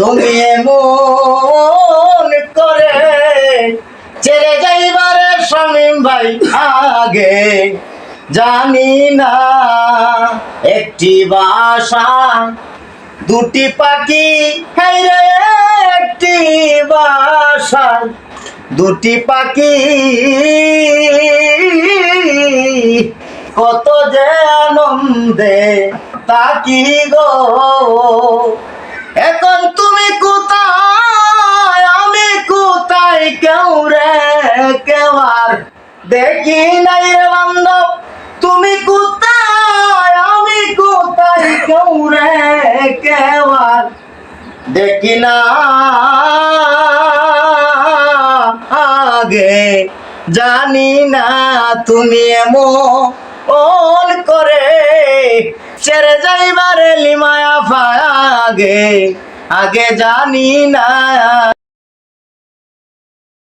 তুমি এমন করে ছেড়ে যাইবারে শামীম ভাই আগে জানি না। একটি বাসা দুটি পাখি, হায়রে একটি বাসা দুটি পাখি, কত যে আনন্দে তাকি গো। এখন তুমি কোথায়, আমি কোথায়, কেউ রে কেউ আর দেখি নাই রে বান্ধব। তুমি কোথায়, আমি কোথায়, কেউ রে কেউ আর দেখি না। আগে জানি না তুমি এমন করে ছেড়ে যাইবারে লিমায়া আগে আগে জানি না